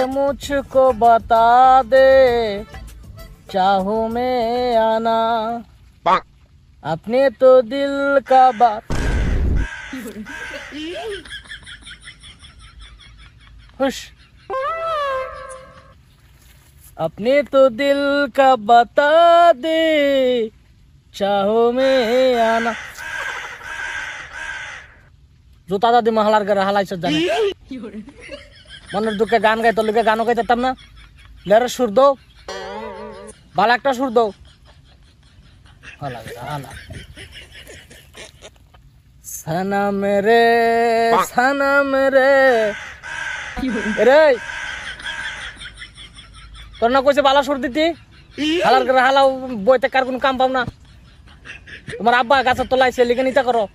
मुझको बता दे चाहूं मैं आना अपने तो दिल का बात खुश अपने तो दिल का बता दे चाहो में आना জুতা দাদি মহলার ঘরে হালাইছ জানে মনের দুঃখে গান গাই তোর লিখে গানও গাইতাম না লেরে সুর দাও ভালো একটা সুর দাও হালা হালা সনম রে রে তোর না কইছে বালা সুর দিতি হালার ঘরে হালাও বইতে কার কোনো কাম পাও না তোমার আব্বা গাছের তলাইছে লিখে নিতে করো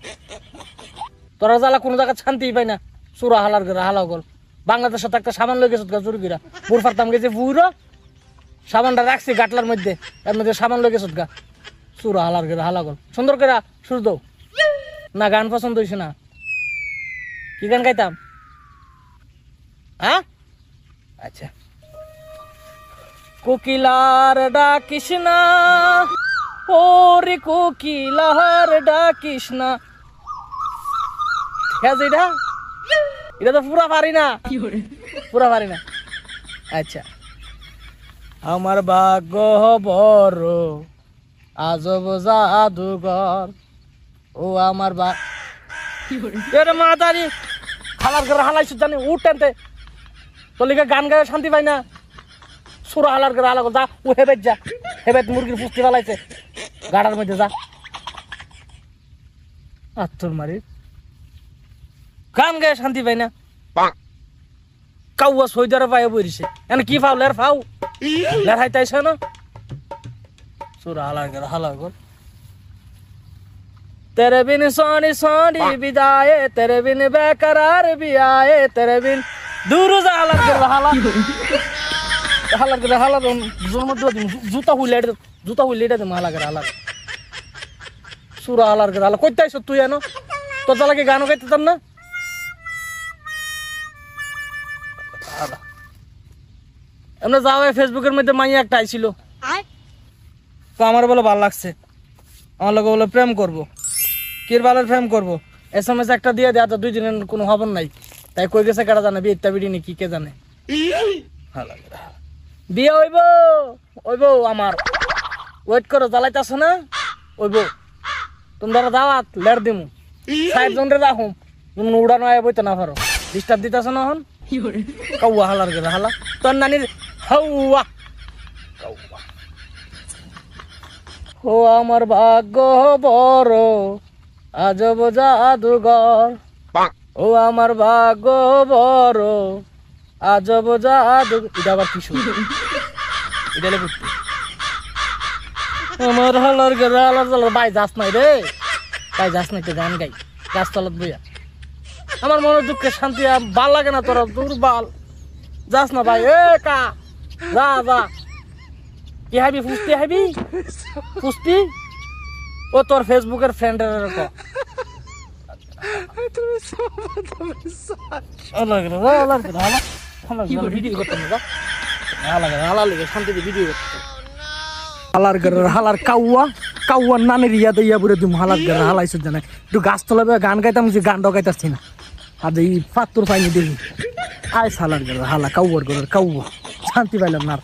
তোরা জ্বালা কোনো জায়গা শান্তি পাই না সুরা হালার ঘরে হালাও গল বাংলাদেশে তো একটা সামান লই গেছত গা চুরি গিরা বুড় ফারতাম গেছে বুড়ো সামানটা রাখছি গাটলার মধ্যে এর মধ্যে সামান লই গেছত গা সুরা হালার ঘরে হালা গল সুন্দর করে সুর দাও না গান পছন্দ হইছে না কি গান গাইতাম হ্যাঁ আচ্ছা কোকিলার ডাকিস না ওরে কোকিলার ডাকিস না এটা এটা তো পুরা পারি না পুরা পারি না আচ্ছা আমার ভাগ্য বড় আজব জাদুঘর ও আমার মাতারি হালার ঘরে হালাইছ জানি উঠতে তোর লিখে গান গায়ে শান্তি পাই না সুরা হালার ঘরে হালা যা ও হেবেত যা হেবেত মুরগির পুষ্টি ফালাইছে গাড়ার মধ্যে যা আত্মর মারি গান গায়ে শান্তি পাই না কাউয়া সৈদারে পায়ে বইছে এনে কি ফাও লের ফাও লের হাইতাইছ না সুরা হালার ঘরে হালা গর तेरे बिन सोनी सोनी बिदाए तेरे बिन बेकरार भी आए तेरे बिन दूर जा हालार कर हाला জন্ম জুতা হুইলে দে মালা করে হালা সুরা হালার করে হালা কইতে আইছ তুই এনো তোর জালাকে গানও গাইতেতাম না এমনি যাও ফেসবুকের মধ্যে মাইয়া একটা আইছিল তো আমার বলে ভালো লাগছে আমার লোক বলে প্রেম করবো কিরবালের প্রেম করবো SMS একটা দিয়ে দেয়া তো 2 দিনের কোনো খবর নাই তাই কই গেছে কারা জানে বিয়েটা বিড়ি নি কি কে জানে বিয়ে হইব আমার ওয়েট করো জ্বালাইতাছ না হইব তোমরা দাওয়াত লের দিমু 60 জন রে রাখুম তুমি উড়ানো আয় বইতে না পারো ডিস্টার্ব দিতাছ না হন কাউয়া হালার গেলা হালা তোর নানির হাওয়া কাউয়া ও আমার ভাগ্য বড় আজব জাদুঘর ও আমার ভাগ্য বড় আজব জাদু এটা আবার কি শুনি এটা লেগে আমার হালার গেরা হালার বাই যাস নাই রে তাই যাস নাই তো গান গাই গাছ তলত বইয়া আমার মনের দুঃখে শান্তি ভাল লাগে না তোরা দুর্বল যাস না ভাই এ কা যা যা কি হাবি ফুস্তি ও তোর ফেসবুকের ফ্রেন্ডের ক হালার কাউয়া কাউয়ার নানের ইয়া দিয়া পুরো তুমি হালার ঘরে হালাইছ জানে একটু গাছ তলাবে গান গাইতাম যে গান গাইতাছি না আর এই পাত্তর পাইনি দেখি আয় হালার ঘরে হালা কাউয়ার ঘরের কাউয়া শান্তি পাইলাম না।